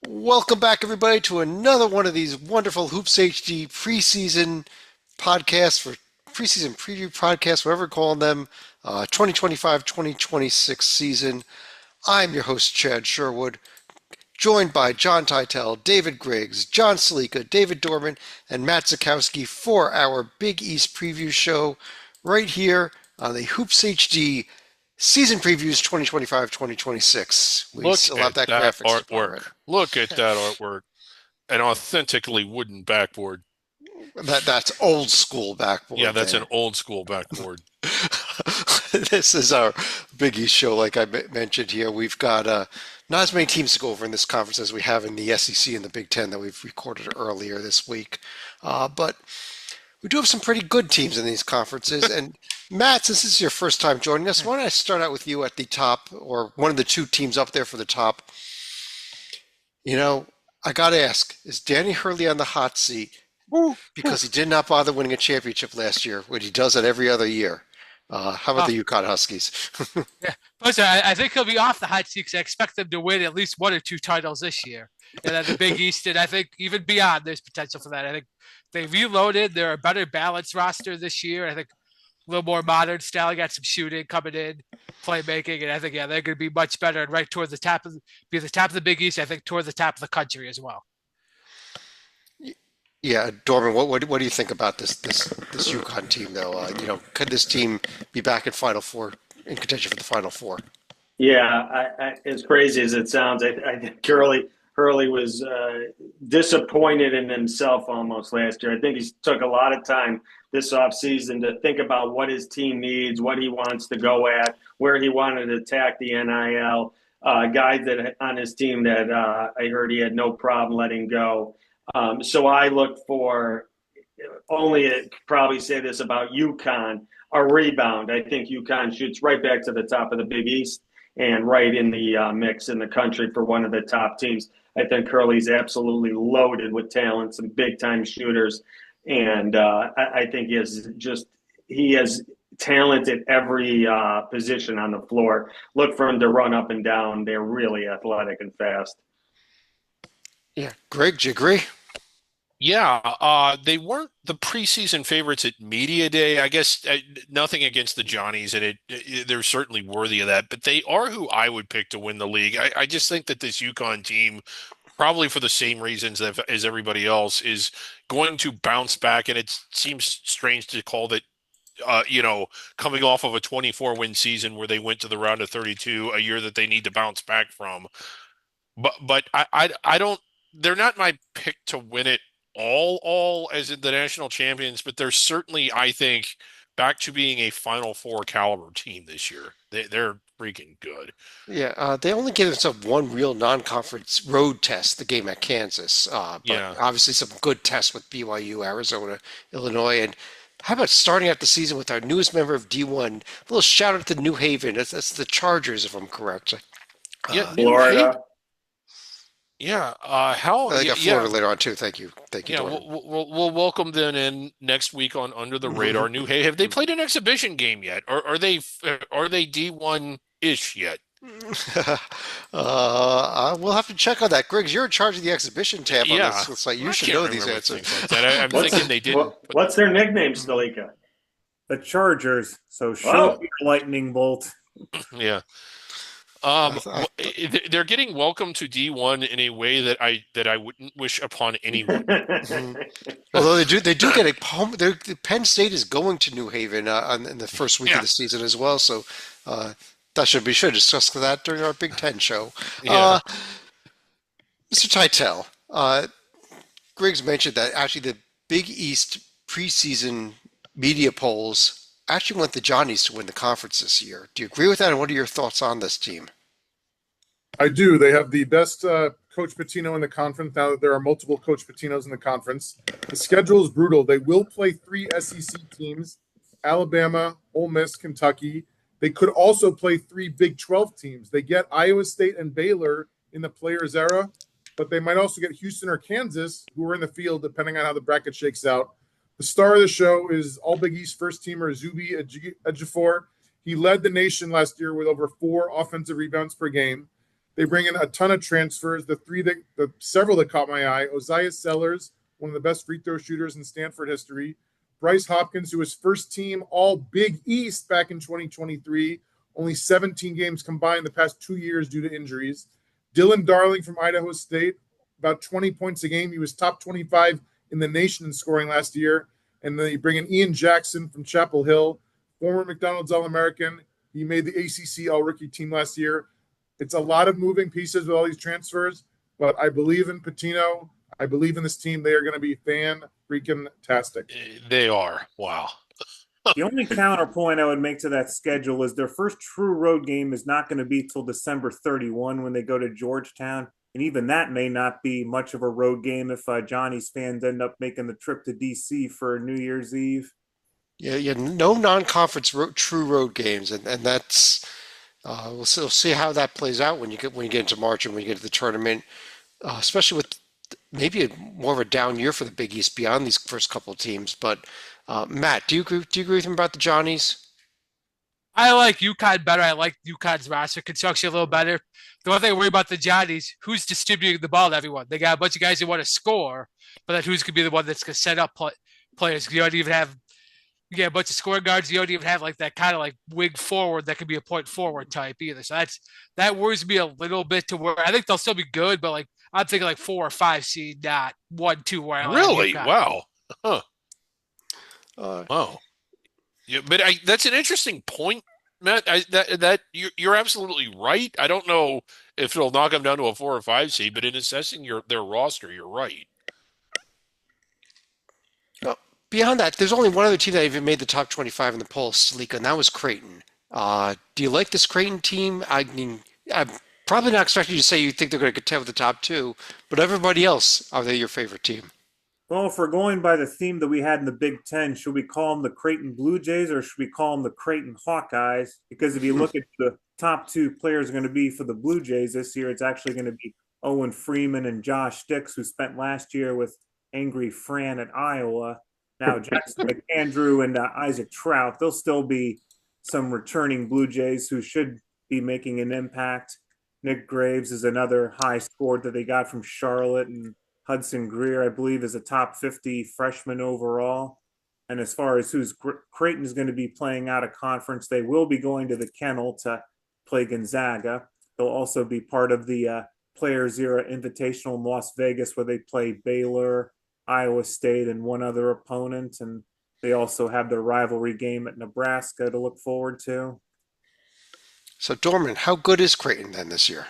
Welcome back, everybody, to another one of these wonderful Hoops HD preseason podcasts for preseason preview podcasts, whatever we're calling them, 2025-2026 season. I'm your host, Chad Sherwood, joined by John Teitel, David Griggs, John Salika, David Dorman, and Matt Zakowski for our Big East preview show right here on the Hoops HD season previews 2025-2026. We Look still have at that that graphics department. artwork. Look at that artwork. An authentically wooden backboard. That's old school Yeah, backboard that's an there. old school backboard. This is our Big East show, like I mentioned here. We've got not as many teams to go over in this conference as we have in the SEC and the Big Ten that we've recorded earlier this week. But we do have some pretty good teams in these conferences. And Matt, since this is your first time joining us, why don't I start out with you at the top, or one of the two teams up there for the top? You know, I got to ask, is Danny Hurley on the hot seat Woo. because he did not bother winning a championship last year, when he does it every other year? How about Oh, the UConn Huskies? yeah. Plus, I think he'll be off the hot seat 'cause I expect them to win at least one or two titles this year. And then the Big East, and I think even beyond, there's potential for that. I think they reloaded. They're a better balanced roster this year. I think a little more modern style. Got some shooting coming in, playmaking, and I think they're going to be much better and right toward the top of be the top of the Big East. I think toward the top of the country as well. Yeah, Dorman, what do you think about this UConn team though? Could this team be back in Final Four in contention for the Final Four? Yeah, as crazy as it sounds, I think Hurley was disappointed in himself almost last year. I think he took a lot of time this offseason to think about what his team needs, what he wants to go at, where he wanted to attack the NIL. Guys that on his team that I heard he had no problem letting go. So I look for probably say this about UConn, a rebound. I think UConn shoots right back to the top of the Big East and right in the mix in the country for one of the top teams. I think Curley's absolutely loaded with talent, some big time shooters, and I think he has talent at every position on the floor. Look for him to run up and down. They're really athletic and fast. Yeah, Greg, do you agree? Yeah, they weren't the preseason favorites at Media Day. I guess nothing against the Johnnies, and they're certainly worthy of that. But they are who I would pick to win the league. I just think that this UConn team, probably for the same reasons as everybody else, is going to bounce back. And it seems strange to call that coming off of a 24 win season where they went to the round of 32, a year that they need to bounce back from. But I don't. They're not my pick to win it all as in the national champions, but they're certainly, I think, back to being a Final Four caliber team this year. They're freaking good. Yeah, they only gave themselves one real non-conference road test, the game at Kansas. But Yeah. obviously some good tests with BYU, Arizona, Illinois, and how about starting out the season with our newest member of D1? A little shout out to New Haven. That's the Chargers, if I'm correct. Yeah, Uh, New Haven. Florida. Yeah. How? they Yeah. got Yeah. Florida later on too. Thank you, Yeah. Dorman. We'll welcome them in next week on Under the Radar. New Haven. Have they Mhm. played an exhibition game yet? Or are they D1 ish yet? We'll have to check on that. Griggs, you're in charge of the exhibition tab on Yeah. this site. You I should can't know these remember answers. things like that. I'm What's thinking they didn't. But what's their nickname, Stalika? The Chargers. So show Oh, me your lightning bolt. yeah. I, I, They're getting welcome to D1 in a way that I wouldn't wish upon anyone. mhm. Although they do get a home. Penn State is going to New Haven in the first week of Yeah. the season as well. So uh, that should be should discuss that during our Big Ten show. Yeah. Uh, Mr. Titel, Griggs mentioned that actually the Big East preseason media polls actually want the Johnnies to win the conference this year. Do you agree with that? And what are your thoughts on this team? I do. They have the best Coach Pitino in the conference now that there are multiple Coach Patinos in the conference. The schedule is brutal. They will play three SEC teams: Alabama, Ole Miss, Kentucky. They could also play three Big 12 teams. They get Iowa State and Baylor in the players era, but they might also get Houston or Kansas, who are in the field, depending on how the bracket shakes out. The star of the show is All Big East first teamer Zubi Ejiofor. He led the nation last year with over 4 offensive rebounds per game. They bring in a ton of transfers. The several that caught my eye: Ozias Sellers, one of the best free throw shooters in Stanford history; Bryce Hopkins, who was first team All Big East back in 2023, only 17 games combined the past 2 years due to injuries; Dylan Darling from Idaho State, about 20 points a game. He was top 25 in the nation in scoring last year. And then you bring in Ian Jackson from Chapel Hill, former McDonald's All-American. He made the ACC All-Rookie team last year. It's a lot of moving pieces with all these transfers, but I believe in Pitino. I believe in this team. They are going to be fan-freaking-tastic. They are. Wow. The only counterpoint I would make to that schedule is their first true road game is not going to be till December 31 when they go to Georgetown. And even that may not be much of a road game if Johnny's fans end up making the trip to DC for New Year's Eve. Yeah, no non-conference true road games, and that's we'll see how that plays out when you get into March and when you get to the tournament, especially with maybe more of a down year for the Big East beyond these first couple of teams. But Matt, do you agree with him about the Johnnies? I like UConn better. I like UConn's roster construction a little better. The one thing I worry about the Johnnies, who's distributing the ball to everyone? They got a bunch of guys who want to score, but then who's going to be the one that's going to set up players? You don't even have you get a bunch of scoring guards. You don't even have like that kind of like wing forward that could be a point forward type either. So that worries me a little bit to where I think they'll still be good, but like I'm thinking like 4 or 5 seed, not 1, 2 where I like Really? UConn. Wow. Huh. Uh, Wow. Yeah, but that's an interesting point, Matt. That you're absolutely right. I don't know if it'll knock them down to a 4 or 5 seed, but in assessing their roster, you're right. Well, beyond that, there's only one other team that even made the top 25 in the poll, Salika, and that was Creighton. Do you like this Creighton team? I mean, I'm probably not expecting you to say you think they're going to contend with the top two, but everybody else, are they your favorite team? Well, if we're going by the theme that we had in the Big Ten, should we call them the Creighton Blue Jays or should we call them the Creighton Hawkeyes? Because if you look at the top two players are going to be for the Blue Jays this year, it's actually going to be Owen Freeman and Josh Dix, who spent last year with Angry Fran at Iowa. Now, Jackson McAndrew and Isaac Trout, there'll still be some returning Blue Jays who should be making an impact. Nick Graves is another high scorer that they got from Charlotte, and Hudson Greer, I believe, is a top 50 freshman overall. And as far as who's Creighton is going to be playing out of conference, they will be going to the Kennel to play Gonzaga. They'll also be part of the Players Era Invitational in Las Vegas, where they play Baylor, Iowa State, and one other opponent. And they also have their rivalry game at Nebraska to look forward to. So, Dorman, how good is Creighton then this year?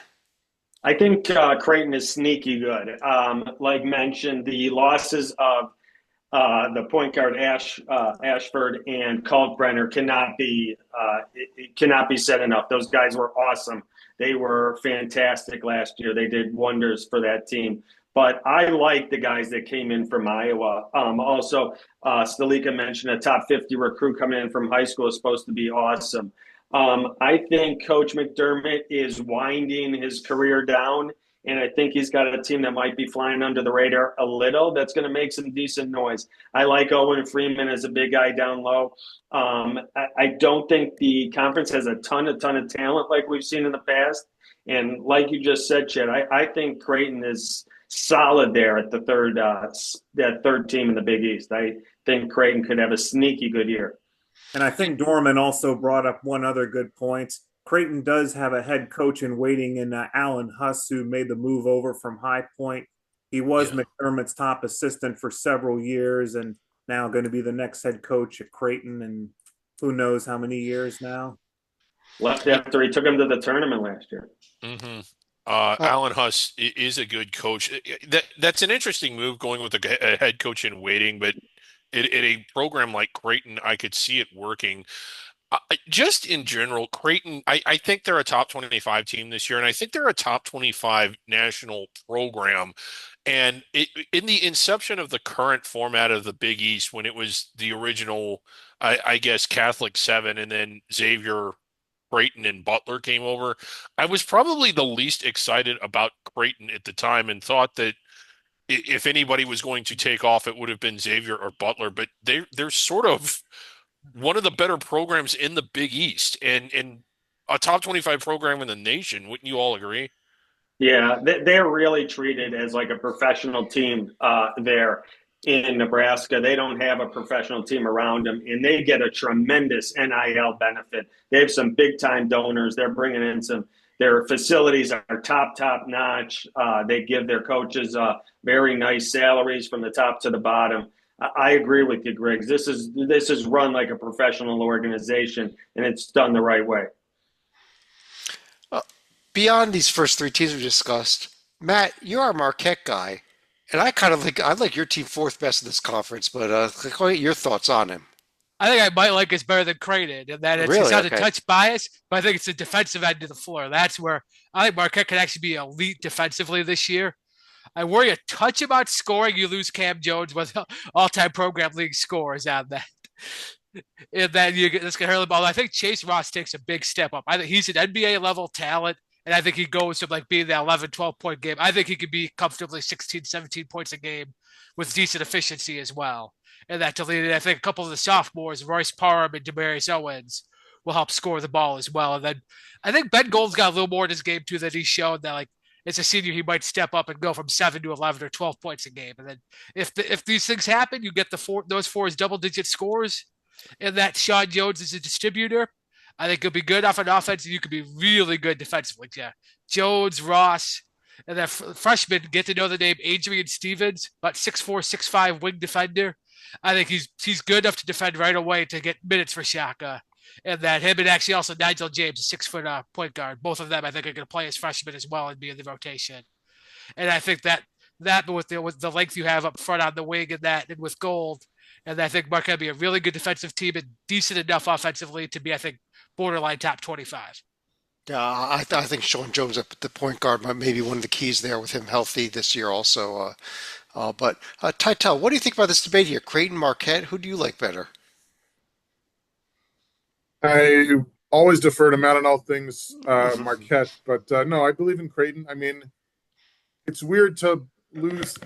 I think Creighton is sneaky good. Like mentioned, the losses of the point guard Ashford and Kalkbrenner cannot be said enough. Those guys were awesome. They were fantastic last year. They did wonders for that team. But I like the guys that came in from Iowa. Also, Stalika mentioned a top 50 recruit coming in from high school is supposed to be awesome. I think Coach McDermott is winding his career down, and I think he's got a team that might be flying under the radar a little that's going to make some decent noise. I like Owen Freeman as a big guy down low. I don't think the conference has a ton of talent like we've seen in the past. And like you just said, Chad, I think Creighton is solid there at the third team in the Big East. I think Creighton could have a sneaky good year. And I think Dorman also brought up one other good point. Creighton does have a head coach in waiting in Alan Huss, who made the move over from High Point. He was McDermott's top assistant for several years and now going to be the next head coach at Creighton, and who knows how many years now. Left after he took him to the tournament last year. Mm-hmm. Alan Huss is a good coach. That's an interesting move going with a head coach in waiting, but in a program like Creighton, I could see it working. Just in general, Creighton, I think they're a top 25 team this year, and I think they're a top 25 national program. And in the inception of the current format of the Big East, when it was the original, I guess, Catholic 7, and then Xavier, Creighton, and Butler came over, I was probably the least excited about Creighton at the time and thought that if anybody was going to take off, it would have been Xavier or Butler. But they're sort of one of the better programs in the Big East and a top 25 program in the nation. Wouldn't you all agree? Yeah, they're really treated as like a professional team there in Nebraska. They don't have a professional team around them, and they get a tremendous NIL benefit. They have some big time donors. They're bringing in some. Their facilities are top notch. They give their coaches very nice salaries from the top to the bottom. I agree with you, Griggs. This is run like a professional organization, and it's done the right way. Beyond these first three teams we discussed, Matt, you're our Marquette guy, and I like your team fourth best in this conference. But what are your thoughts on him? I think I might like us better than Creighton, and that it's Really? not a Okay. touch bias, but I think it's the defensive end of the floor. That's where I think Marquette can actually be elite defensively this year. I worry a touch about scoring. You lose Cam Jones with all-time program league scores on that. And then you get this can hurt the ball. I think Chase Ross takes a big step up. I think he's an NBA level talent, and I think he goes from like being that 11, 12 point game. I think he could be comfortably 16, 17 points a game with decent efficiency as well. And that to lead it, I think a couple of the sophomores, Royce Parham and Demarius Owens, will help score the ball as well. And then I think Ben Gold's got a little more in his game too that he's shown that like as a senior he might step up and go from 7 to 11 or 12 points a game. And then if these things happen, you get those four as double digit scores, and that Sean Jones is a distributor. I think he'll be good off an offense, and you could be really good defensively. Yeah, Jones, Ross, and that freshman get to know the name Adrian Stevens, about 6'4", 6'5" wing defender. I think he's good enough to defend right away to get minutes for Shaka. And that him and actually also Nigel James, a 6 foot point guard. Both of them, I think, are going to play as freshmen as well and be in the rotation. And I think that with the length you have up front on the wing and with Gold, and I think Marquette will be a really good defensive team and decent enough offensively to be, I think, borderline top 25. Yeah, I think Sean Jones at the point guard might maybe one of the keys there with him healthy this year also. But Tytel, what do you think about this debate here? Creighton, Marquette, who do you like better? I always defer to Matt on all things Marquette, but no, I believe in Creighton. I mean, it's weird to lose.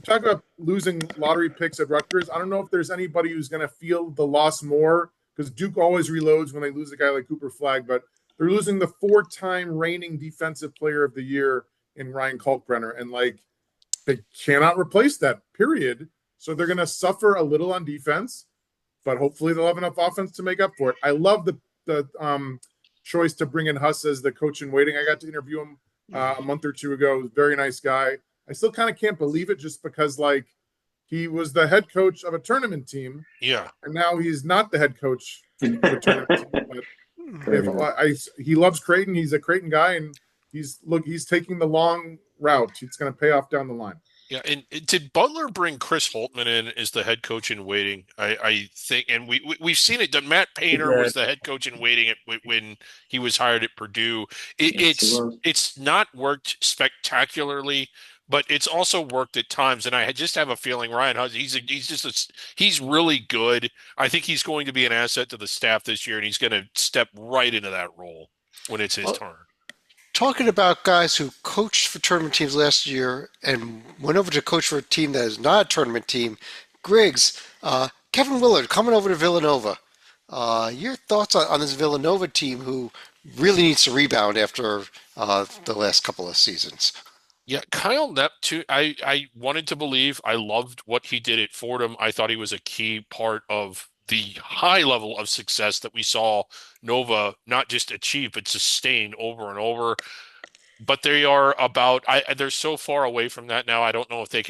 Talk about losing lottery picks at Rutgers. I don't know if there's anybody who's going to feel the loss more because Duke always reloads when they lose a guy like Cooper Flagg, but they're losing the 4-time reigning defensive player of the year in Ryan Kalkbrenner, and like they cannot replace that. Period. So they're going to suffer a little on defense, but hopefully they'll have enough offense to make up for it. I love the choice to bring in Huss as the coach in waiting. I got to interview him a month or two ago. Very nice guy. I still kind of can't believe it just because like he was the head coach of a tournament team. Yeah. And now he's not the head coach of a tournament team. But he loves Creighton. He's a Creighton guy, and he's taking the long route. It's going to pay off down the line. Yeah, and did Butler bring Chris Holtman in as the head coach in waiting? I think, and we've seen it. Matt Painter was the head coach in waiting when he was hired at Purdue. It's not worked spectacularly, but it's also worked at times. And I just have a feeling Ryan Hus, he's really good. I think he's going to be an asset to the staff this year, and he's going to step right into that role when it's his turn. Talking about guys who coached for tournament teams last year and went over to coach for a team that is not a tournament team, Griggs, Kevin Willard coming over to Villanova. Your thoughts on this Villanova team who really needs to rebound after the last couple of seasons? Yeah, Kyle Knepp too. I wanted to believe. I loved what he did at Fordham. I thought he was a key part of the high level of success that we saw Nova not just achieve but sustain over and over. But they're so far away from that now. I don't know if they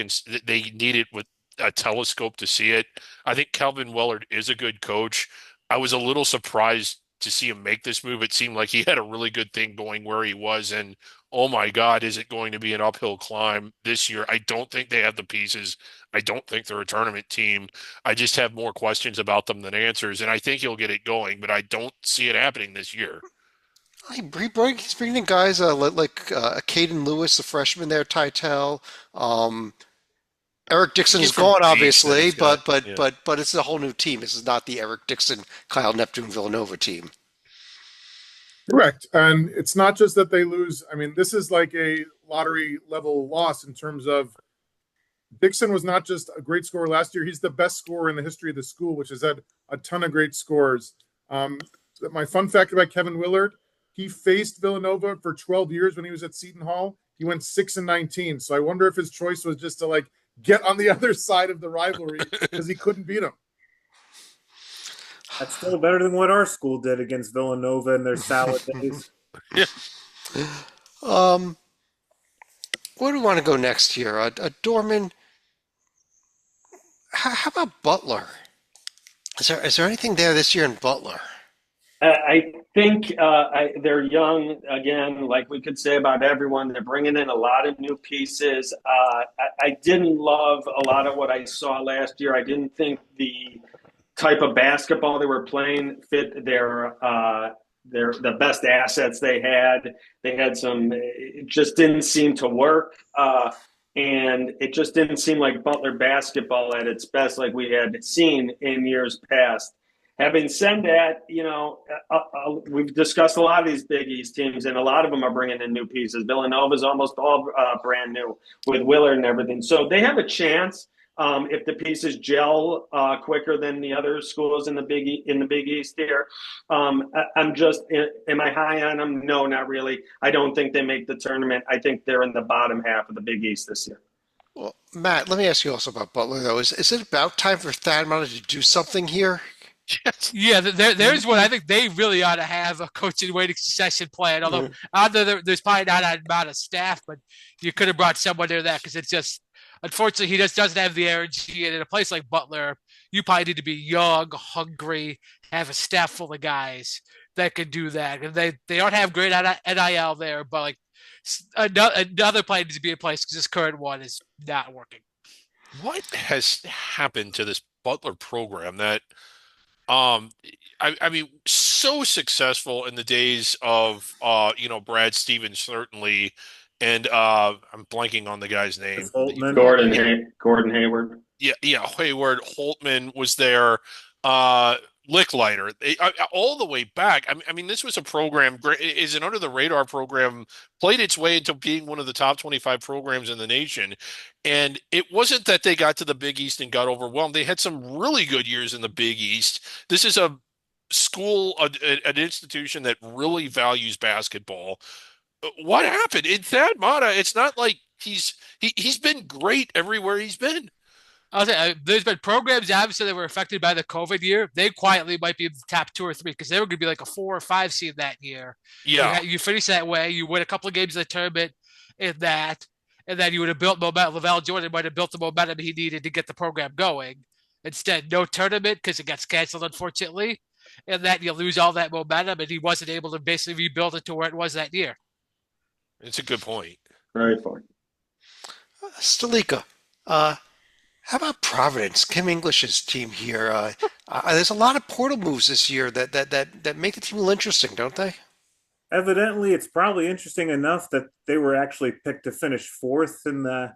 need it with a telescope to see it. I think Calvin Willard is a good coach. I was a little surprised to see him make this move. It seemed like he had a really good thing going where he was, and oh my God, is it going to be an uphill climb this year? I don't think they have the pieces. I don't think they're a tournament team. I just have more questions about them than answers, and I think he'll get it going, but I don't see it happening this year. He's bringing in guys like Caden Lewis, the freshman there, Tytel. Eric Dixon is gone, obviously, but it's a whole new team. This is not the Eric Dixon, Kyle Neptune Villanova team. Correct. And it's not just that they lose. I mean, this is like a lottery level loss in terms of Dixon was not just a great scorer last year. He's the best scorer in the history of the school, which has had a ton of great scores. My fun fact about Kevin Willard, he faced Villanova for 12 years when he was at Seton Hall. he went 6-19. So I wonder if his choice was just to like get on the other side of the rivalry because he couldn't beat him. That's still better than what our school did against Villanova in their salad days. Um, where do we want to go next here? Dorman. How about Butler? Is there anything there this year in Butler? I think they're young again, like we could say about everyone. They're bringing in a lot of new pieces. I didn't love a lot of what I saw last year. I didn't think the type of basketball they were playing fit the best assets they had. They had some. It just didn't seem to work. And it just didn't seem like Butler basketball at its best, like we had seen in years past. Having said that, we've discussed a lot of these Big East teams, and a lot of them are bringing in new pieces. Villanova's almost all brand new with Willard and everything. So they have a chance if the pieces gel quicker than the other schools in the Big East here. Am I high on them? No, not really. I don't think they make the tournament. I think they're in the bottom half of the Big East this year. Well, Matt, let me ask you also about Butler, though. Is it about time for Thad Matta to do something here? Yeah, there's one. I think they really ought to have a coaching waiting succession plan. Although there's probably not an amount of staff, but you could have brought someone there that because it's just unfortunately he just doesn't have the energy. And in a place like Butler, you probably need to be young, hungry, have a staff full of guys that can do that. And they don't have great NIL there, but like another plan needs to be in place because this current one is not working. What has happened to this Butler program that? I mean, so successful in the days of Brad Stevens certainly, and I'm blanking on the guy's name. Gordon Hayward. Yeah, Hayward, Holtman was there. Licklider, all the way back. I mean, this was a program. Is an under the radar program, played its way into being one of the top 25 programs in the nation. And it wasn't that they got to the Big East and got overwhelmed. They had some really good years in the Big East. This is a school, an institution that really values basketball. What happened? In Thad Matta, it's not like he's been great everywhere he's been. I'll say there's been programs obviously that were affected by the COVID year. They quietly might be in the top 2 or 3 because they were going to be like a 4 or 5 seed that year. Yeah, you finish that way, you win a couple of games in the tournament in that, and then you would have built momentum. Lavelle Jordan might have built the momentum he needed to get the program going. Instead, no tournament because it gets canceled, unfortunately, and that you lose all that momentum, and he wasn't able to basically rebuild it to where it was that year. it's a good point. Very point. Stalika, how about Providence? Kim English's team here. There's a lot of portal moves this year that make the team a little interesting, don't they? Evidently, it's probably interesting enough that they were actually picked to finish 4th in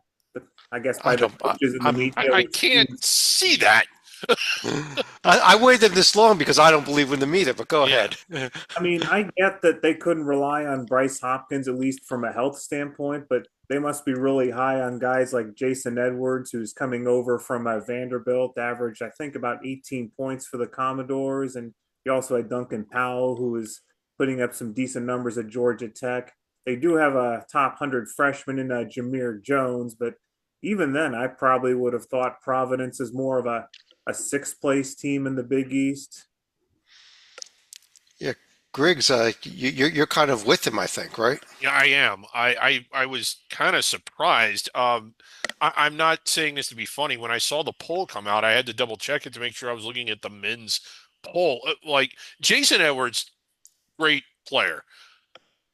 I guess by the coaches in the media. I can't see that. I waited this long because I don't believe in the media, but go ahead. I mean, I get that they couldn't rely on Bryce Hopkins, at least from a health standpoint, but they must be really high on guys like Jason Edwards, who's coming over from Vanderbilt, averaged, I think, about 18 points for the Commodores. And you also had Duncan Powell, who is putting up some decent numbers at Georgia Tech. They do have a top 100 freshman in Jameer Jones, but even then, I probably would have thought Providence is more of a 6th place team in the Big East. Yeah, Griggs, you're kind of with him, I think, right? Yeah, I am. I was kind of surprised. I'm not saying this to be funny. When I saw the poll come out, I had to double check it to make sure I was looking at the men's poll. Like Jason Edwards, great player.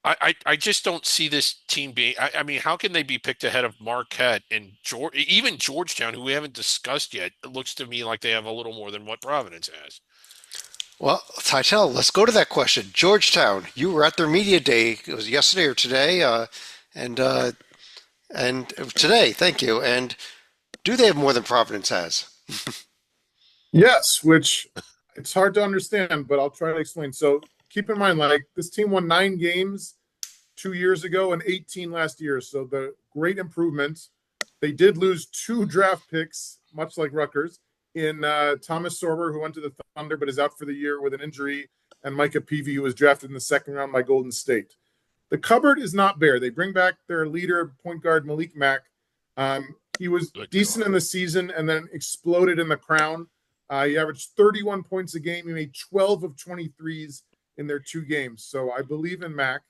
I just don't see this team being. I mean, how can they be picked ahead of Marquette and even Georgetown, who we haven't discussed yet? It looks to me like they have a little more than what Providence has. Well, Titel, let's go to that question. Georgetown, you were at their media day. It was yesterday or today, and today. Thank you. And do they have more than Providence has? Yes, which it's hard to understand, but I'll try to explain. So keep in mind, like this team won 9 games 2 years ago and 18 last year. So the great improvement. They did lose 2 draft picks, much like Rutgers, in Thomas Sorber, who went to the Thunder but is out for the year with an injury, and Micah Peavy, who was drafted in the 2nd round by Golden State. The cupboard is not bare. They bring back their leader, point guard Malik Mack. He was decent in the season and then exploded in the Crown. He averaged 31 points a game. He made 12 of 23s in their 2 games. So I believe in Mack.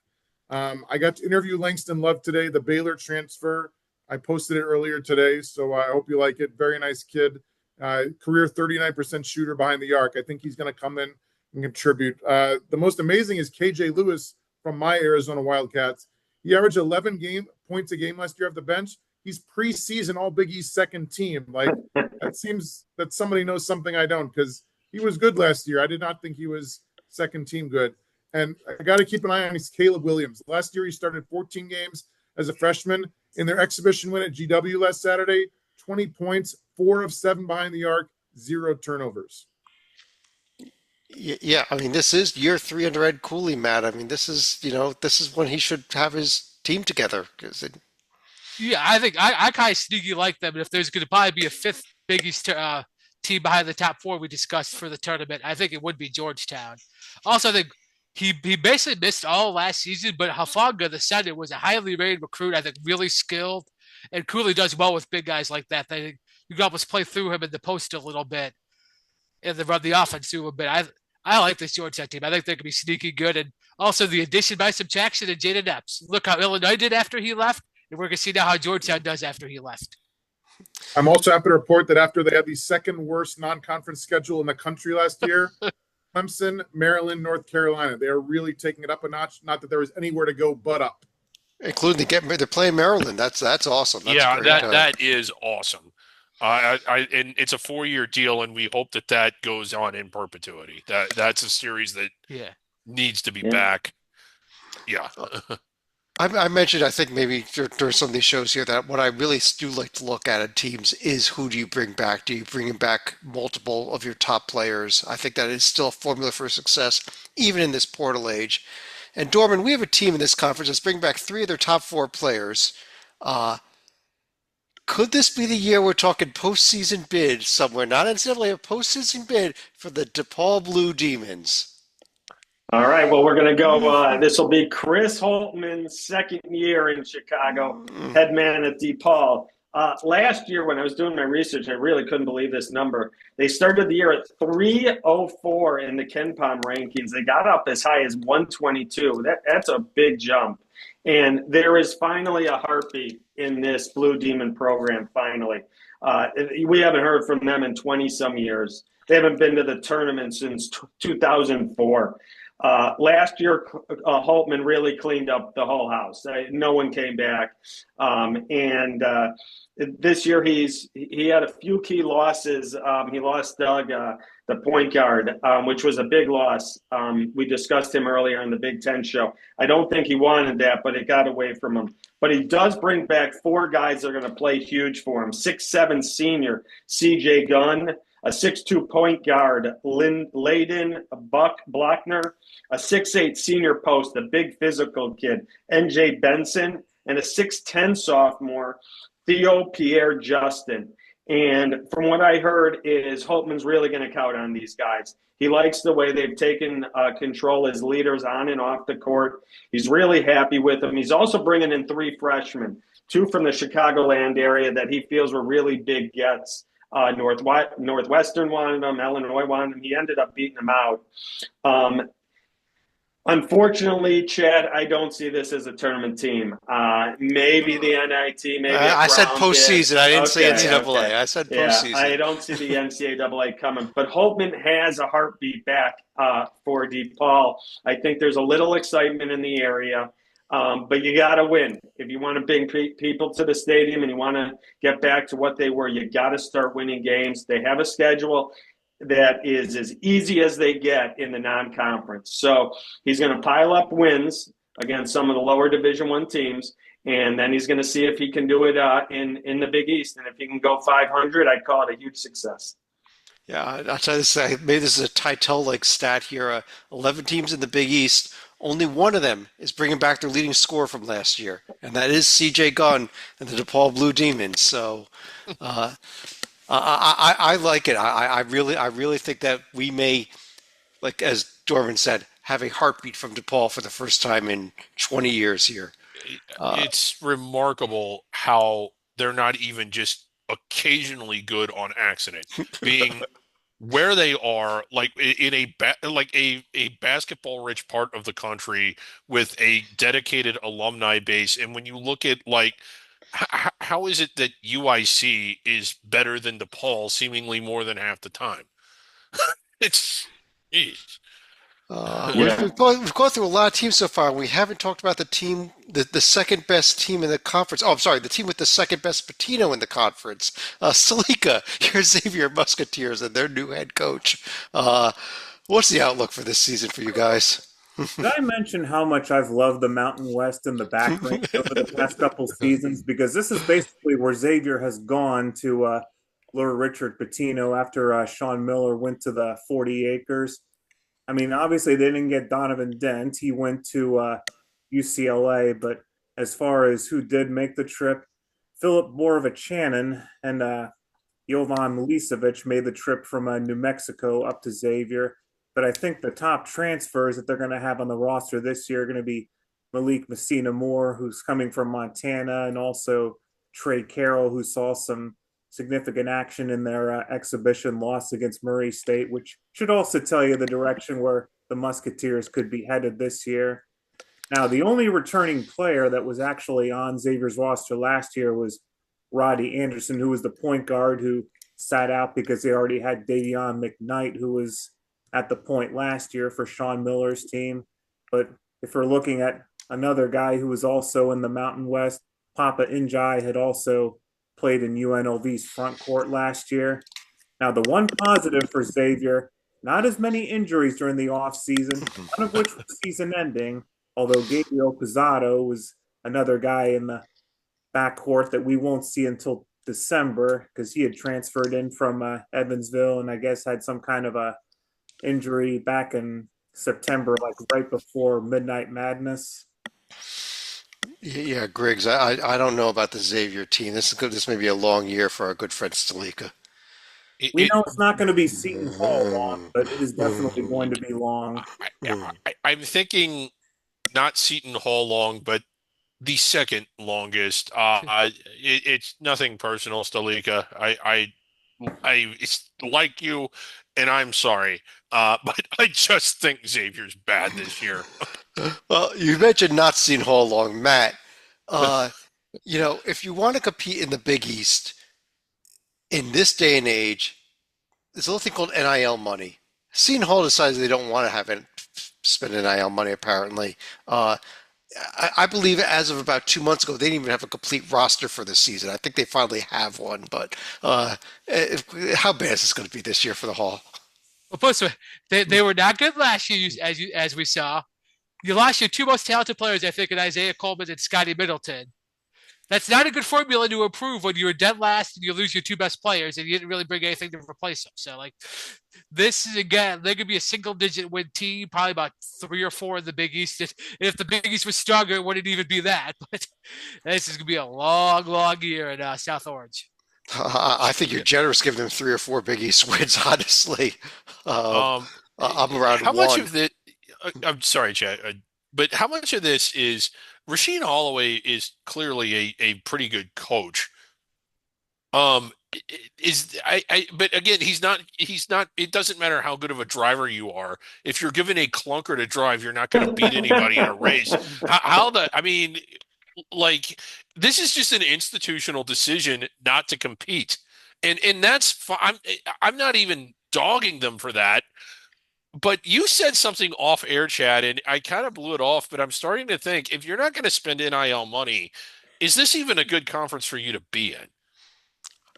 I got to interview Langston Love today, the Baylor transfer. I posted it earlier today, so I hope you like it. Very nice kid. Career 39% shooter behind the arc. I think he's going to come in and contribute. The most amazing is KJ Lewis from my Arizona Wildcats. He averaged 11 points a game last year off the bench. He's preseason All Big East second team. Like, that seems that somebody knows something I don't, because he was good last year. I did not think he was second team good. And I got to keep an eye on his Caleb Williams. Last year, he started 14 games as a freshman. In their exhibition win at GW last Saturday, 20 points, 4 of 7 behind the arc, 0 turnovers. Yeah, I mean, this is year 3 under Ed Cooley, Matt. I mean, this is when he should have his team together. Yeah, I think I kind of sneaky like them. And if there's going to probably be a 5th Big East team behind the top 4 we discussed for the tournament, I think it would be Georgetown. Also, I think he basically missed all last season, but Hafanga, the center, was a highly rated recruit. I think really skilled, and Cooley does well with big guys like that. I think you can almost play through him in the post a little bit, and then run the offense through a bit. I like this Georgetown team. I think they could be sneaky good, and also the addition by subtraction of Jaden Epps. Look how Illinois did after he left, and we're going to see now how Georgetown does after he left. I'm also happy to report that after they had the second worst non-conference schedule in the country last year, Clemson, Maryland, North Carolina, they are really taking it up a notch. Not that there was anywhere to go but up. Including they're playing Maryland. That's awesome. That's that is awesome. And it's a 4-year deal, and we hope that goes on in perpetuity. That's a series that needs to be back. Yeah. I mentioned, I think maybe during some of these shows here, that what I really do like to look at in teams is who do you bring back? Do you bring back multiple of your top players? I think that is still a formula for success, even in this portal age. And Dorman, we have a team in this conference that's bringing back 3 of their top 4 players. Could this be the year we're talking postseason bid somewhere? Not NCAA, a postseason bid for the DePaul Blue Demons. All right, well, we're going to go. This will be Chris Holtman's 2nd year in Chicago, head man at DePaul. Last year, when I was doing my research, I really couldn't believe this number. They started the year at 304 in the KenPom rankings. They got up as high as 122. That's a big jump. And there is finally a heartbeat in this Blue Demon program, finally. We haven't heard from them in 20-some years. They haven't been to the tournament since 2004. Last year, Holtman really cleaned up the whole house. No one came back. And this year, he had a few key losses. He lost Doug, the point guard, which was a big loss. We discussed him earlier in the Big Ten show. I don't think he wanted that, but it got away from him. But he does bring back 4 guys that are going to play huge for him. 6'7" senior C.J. Gunn, a 6'2" point guard, Layden Blockner, a 6'8" senior post, a big physical kid, N.J. Benson, and a 6'10" sophomore, Theo Pierre Justin. And from what I heard is Holtman's really going to count on these guys. He likes the way they've taken control as leaders on and off the court. He's really happy with them. He's also bringing in 3 freshmen, 2 from the Chicagoland area that he feels were really big gets. Northwestern wanted him. Illinois wanted him. He ended up beating them out. Unfortunately, Chad, I don't see this as a tournament team. Maybe the NIT, maybe I said postseason. I didn't say NCAA. Okay. I said postseason. Yeah, I don't see the NCAA coming. But Holtman has a heartbeat back for DePaul. I think there's a little excitement in the area. But you got to win. If you want to bring people to the stadium and you want to get back to what they were, you got to start winning games. They have a schedule that is as easy as they get in the non-conference. So he's going to pile up wins against some of the lower Division I teams, and then he's going to see if he can do it in the Big East. And if he can go 500, I'd call it a huge success. Yeah, I'll tell you this. Maybe this is a Titel-like stat here. 11 teams in the Big East. Only one of them is bringing back their leading scorer from last year, and that is C.J. Gunn and the DePaul Blue Demons. So I like it. I really think that we may, like as Dorman said, have a heartbeat from DePaul for the first time in 20 years here. It's remarkable how they're not even just occasionally good on accident, being where they are, like in a basketball rich part of the country with a dedicated alumni base. And when you look at like how is it that UIC is better than DePaul seemingly more than half the time? It's geez. We've, Yeah. we've gone through a lot of teams so far. We haven't talked about the team, the second best team in the conference. Oh, I'm sorry, the team with the second best Patino in the conference. Salika, your Xavier Musketeers and their new head coach. What's the outlook for this season for you guys? Did I mention how much I've loved the Mountain West and the back range over the past couple seasons? Because this is basically where Xavier has gone to lure Richard Pitino after Sean Miller went to the 40 acres. I mean, obviously they didn't get Donovan Dent. He went to UCLA, but as far as who did make the trip, Philip Borovichanin and Jovan Milicevic made the trip from New Mexico up to Xavier. But I think the top transfers that they're going to have on the roster this year are going to be Malik Messina Moore, who's coming from Montana, and also Trey Carroll, who saw some significant action in their exhibition loss against Murray State, which should also tell you the direction where the Musketeers could be headed this year. Now, the only returning player that was actually on Xavier's roster last year was Roddy Anderson, who was the point guard who sat out because they already had Davion McKnight, who was at the point last year for Sean Miller's team. But if we're looking at another guy who was also in the Mountain West, Papa Injai had also played in UNLV's front court last year. Now, the one positive for Xavier, not as many injuries during the offseason, none of which was season ending, although Gabriel Pizzato was another guy in the backcourt that we won't see until December because he had transferred in from Evansville and I guess had some kind of a injury back in September, like right before Midnight Madness. Yeah, Griggs, I don't know about the Xavier team. This is good. This may be a long year for our good friend Stalika. We know it's not going to be Seton Hall long, but it is definitely going to be long. I'm thinking not Seton Hall long, but the second longest. It's nothing personal, Stalika. It's like you, and I'm sorry, but I just think Xavier's bad this year. Well, you mentioned not seeing Hall long, Matt. Uh, if you want to compete in the Big East in this day and age, there's a little thing called NIL money. Seton Hall decides they don't want to have it, spend NIL money, apparently. I believe as of about 2 months ago, they didn't even have a complete roster for this season. I think they finally have one, but how bad is this going to be this year for the Hall? Well, plus, they were not good last year, as we saw. You lost your two most talented players, I think, in Isaiah Coleman and Scotty Middleton. That's not a good formula to improve when you're dead last and you lose your two best players and you didn't really bring anything to replace them. So, like, this is again, they're gonna be a single-digit win team, probably about 3 or 4 in the Big East. If the Big East was stronger, it wouldn't even be that. But this is gonna be a long, long year in South Orange. I think you're generous giving them 3 or 4 Big East wins, honestly. Um, Um, I'm around how much one. of the? I'm sorry, Chad, but how much of this is Rasheed Holloway is clearly a pretty good coach. Is but again, he's not, it doesn't matter how good of a driver you are. If you're given a clunker to drive, you're not going to beat anybody in a race. I mean, like, this is just an institutional decision not to compete. And that's fine. I'm not even dogging them for that. But you said something off air, Chad, and I kind of blew it off, but I'm starting to think if you're not going to spend NIL money, is this even a good conference for you to be in?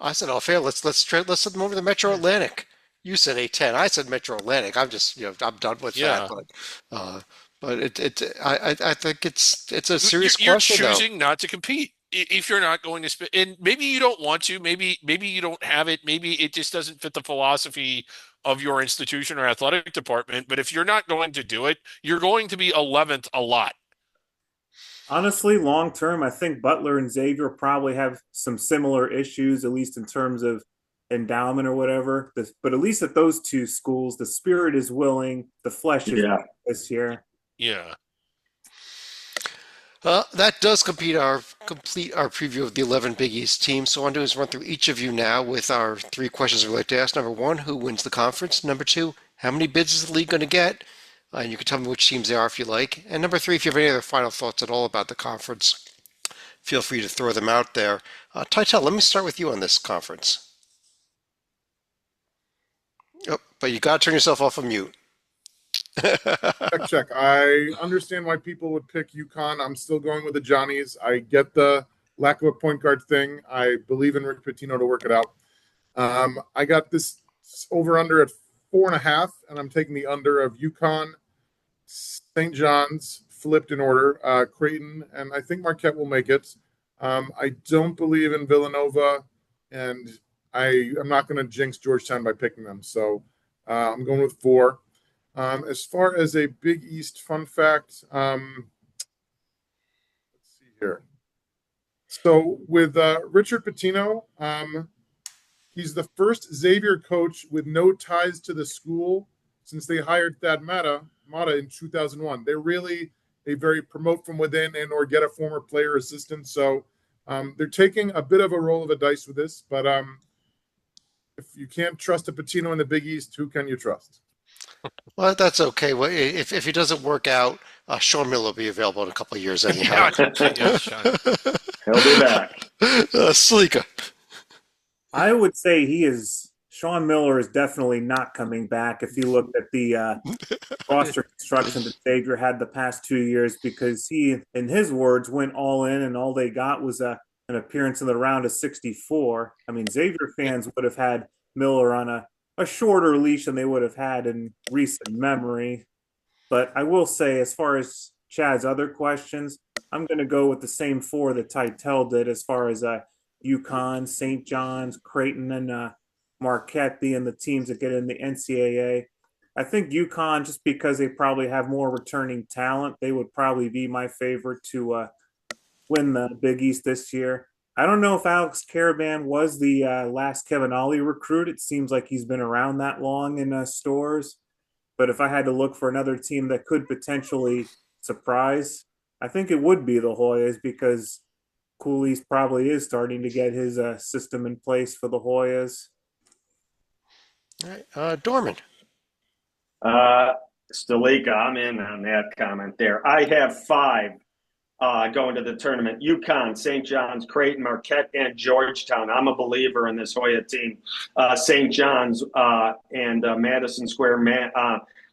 I said, "Oh, fair. Let's send them over to Metro Atlantic." You said A10. I said Metro Atlantic. I'm just I'm done with that. Yeah. Uh, but I think it's a You're, serious you're question though. choosing not to compete if you're not going to spend, and maybe you don't want to, maybe you don't have it, maybe it just doesn't fit the philosophy of your institution or athletic department. But if you're not going to do it, you're going to be 11th a lot. Honestly, long term, I think Butler and Xavier probably have some similar issues, at least in terms of endowment or whatever. But at least at those two schools, the spirit is willing, the flesh is Yeah. weak this year. Yeah. That does complete our preview of the 11 Big East teams. So what I'll do is run through each of you now with our 3 questions we'd like to ask. Number one, who wins the conference? Number two, how many bids is the league going to get? And you can tell me which teams they are if you like. And number three, if you have any other final thoughts at all about the conference, feel free to throw them out there. Tytel, let me start with you on this conference. Oh, but you got to turn yourself off of mute. Check. I understand why people would pick UConn. I'm still going with the Johnnies. I get the lack of a point guard thing. I believe in Rick Pitino to work it out. I got this over under at 4.5, and I'm taking the under of UConn, St. John's, flipped in order, Creighton, and I think Marquette will make it. I don't believe in Villanova, and I'm not going to jinx Georgetown by picking them. So I'm going with 4. As far as a Big East fun fact, let's see here. So with Richard Pitino, he's the first Xavier coach with no ties to the school since they hired Thad Matta in 2001. They very promote from within and or get a former player assistant. So they're taking a bit of a roll of the dice with this. But if you can't trust a Pitino in the Big East, who can you trust? Well, that's okay. Well, if he doesn't work out, Sean Miller will be available in a couple of years anyhow. Yeah, Sean. He'll be back. Sleeka. I would say Sean Miller is definitely not coming back if you looked at the roster construction that Xavier had the past 2 years, because he, in his words, went all in and all they got was an appearance in the round of 64. I mean, Xavier fans would have had Miller on a shorter leash than they would have had in recent memory. But I will say, as far as Chad's other questions, I'm going to go with the same 4 that Tytel did as far as UConn, St. John's, Creighton, and Marquette being the teams that get in the NCAA. I think UConn, just because they probably have more returning talent, they would probably be my favorite to win the Big East this year. I don't know if Alex Caravan was the last Kevin Ollie recruit. It seems like he's been around that long in stores. But if I had to look for another team that could potentially surprise, I think it would be the Hoyas, because Cooley's probably is starting to get his system in place for the Hoyas. All right, Dorman. Stalika, I'm in on that comment there. I have 5 going to the tournament: UConn, St. John's, Creighton, Marquette, and Georgetown. I'm a believer in this Hoya team. St. John's and Madison Square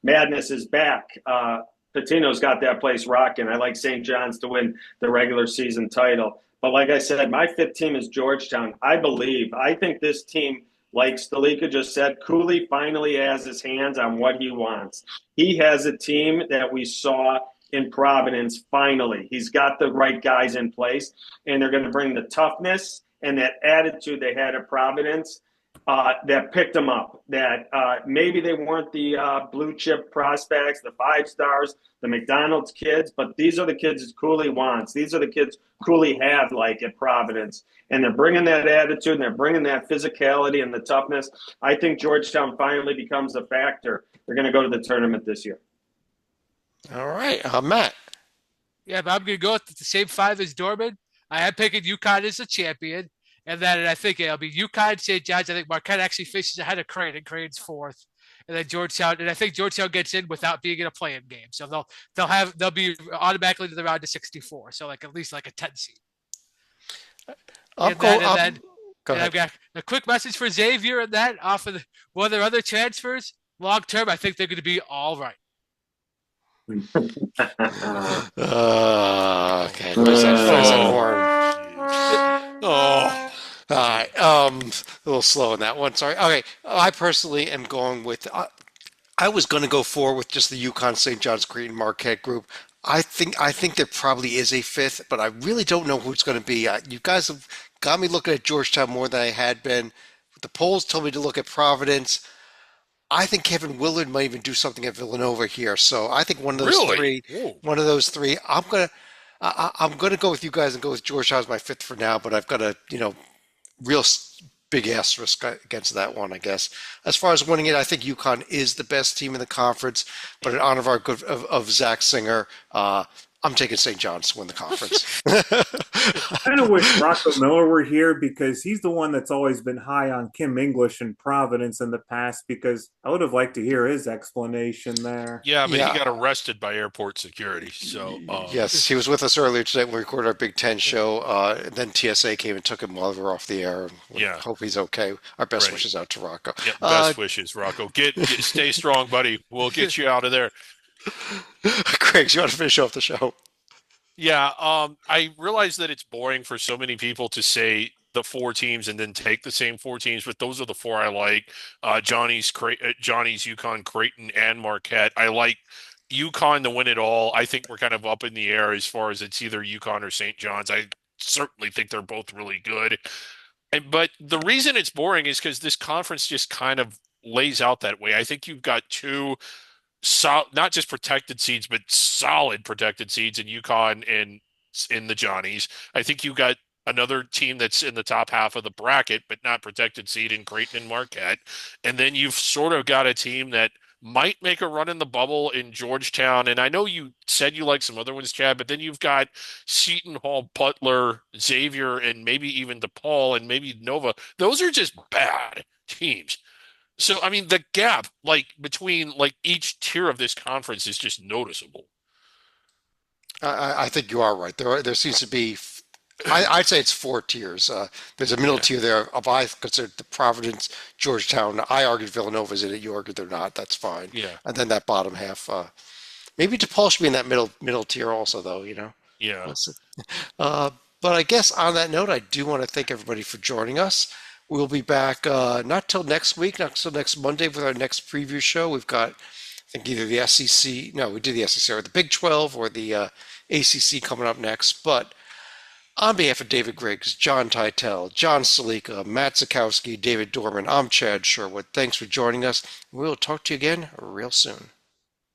Madness is back. Patino's got that place rocking. I like St. John's to win the regular season title. But like I said, my 5th team is Georgetown. I think this team, like Stalika just said, Cooley finally has his hands on what he wants. He has a team that we saw in Providence. Finally, he's got the right guys in place, and they're going to bring the toughness and that attitude they had at Providence that picked them up. That maybe they weren't the blue chip prospects, the 5 stars, the McDonald's kids, but these are the kids that Cooley wants. These are the kids Cooley had like at Providence, and they're bringing that attitude and they're bringing that physicality and the toughness. I think Georgetown finally becomes a factor. They're going to go to the tournament this year. All right, Matt. Yeah, but I'm going to go with the same 5 as Dorman. I am picking UConn as the champion. And then I think it'll be UConn, St. John's. I think Marquette actually finishes ahead of Creighton. Creighton's 4th. And then Georgetown. And I think Georgetown gets in without being in a play-in game. So they'll be automatically to the round of 64. So like at least like a 10 seed. I've got a quick message for Xavier and that off of one of their other transfers. Long term, I think they're going to be all right. Okay, where's that pheasant horn? Oh, all right. A little slow on that one. Sorry. Okay, I personally am going with. I was going to go 4 with just the UConn, St. John's, Creighton, Marquette group. I think there probably is a 5th, but I really don't know who it's going to be. You guys have got me looking at Georgetown more than I had been. The polls told me to look at Providence. I think Kevin Willard might even do something at Villanova here. So I think one of those three. I'm gonna go with you guys and go with Georgetown as my 5th for now. But I've got a real big asterisk against that one, I guess. As far as winning it, I think UConn is the best team in the conference, but in honor of our of Zach Singer, I'm taking St. John's to win the conference. I kind of wish Rocco Miller were here because he's the one that's always been high on Kim English and Providence in the past, because I would have liked to hear his explanation there. Yeah, but he Yeah. got arrested by airport security. So, Yes, he was with us earlier today when we recorded our Big Ten show. And then TSA came and took him while we were off the air. We yeah, hope he's okay. Our best right. wishes out to Rocco. Yeah, best wishes, Rocco. Stay strong, buddy. We'll get you out of there. Craig, you want to finish off the show? Yeah, I realize that it's boring for so many people to say the four teams and then take the same four teams, but those are the four I like. Johnny's, UConn, Creighton, and Marquette. I like UConn to win it all. I think we're kind of up in the air as far as it's either UConn or St. John's. I certainly think they're both really good. But the reason it's boring is because this conference just kind of lays out that way. I think you've got two not just protected seeds, but solid protected seeds in UConn and in the Johnnies. I think you got another team that's in the top half of the bracket, but not protected seed in Creighton and Marquette. And then you've sort of got a team that might make a run in the bubble in Georgetown. And I know you said you like some other ones, Chad, but then you've got Seton Hall, Butler, Xavier, and maybe even DePaul and maybe Nova. Those are just bad teams. So, I mean, the gap between each tier of this conference is just noticeable. I think you are right. There seems to be, I'd say it's four tiers. There's a middle tier there of I consider the Providence, Georgetown. I argued Villanova's in it. You argued they're not. That's fine. Yeah. And then that bottom half. Maybe DePaul should be in that middle tier also, though. Yeah. But I guess on that note, I do want to thank everybody for joining us. We'll be back not till next week, not till next Monday with our next preview show. We've got, I think, either the SEC, no, we did the SEC, or the Big 12 or the ACC coming up next. But on behalf of David Griggs, John Titel, John Salika, Matt Zakowski, David Dorman, I'm Chad Sherwood. Thanks for joining us. We'll talk to you again real soon.